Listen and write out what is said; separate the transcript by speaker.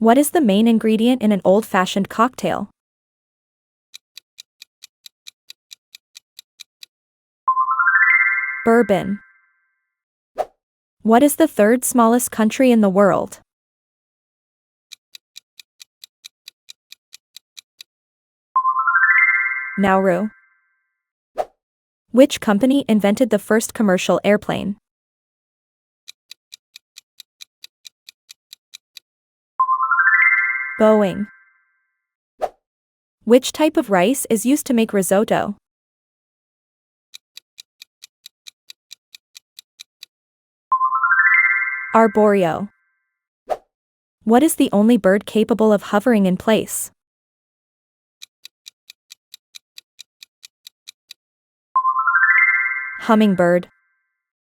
Speaker 1: What is the main ingredient in an old-fashioned cocktail? Bourbon. What is the third smallest country in the world? Nauru. Which company invented the first commercial airplane? Boeing. Which type of rice is used to make risotto? Arborio. What is the only bird capable of hovering in place? Hummingbird.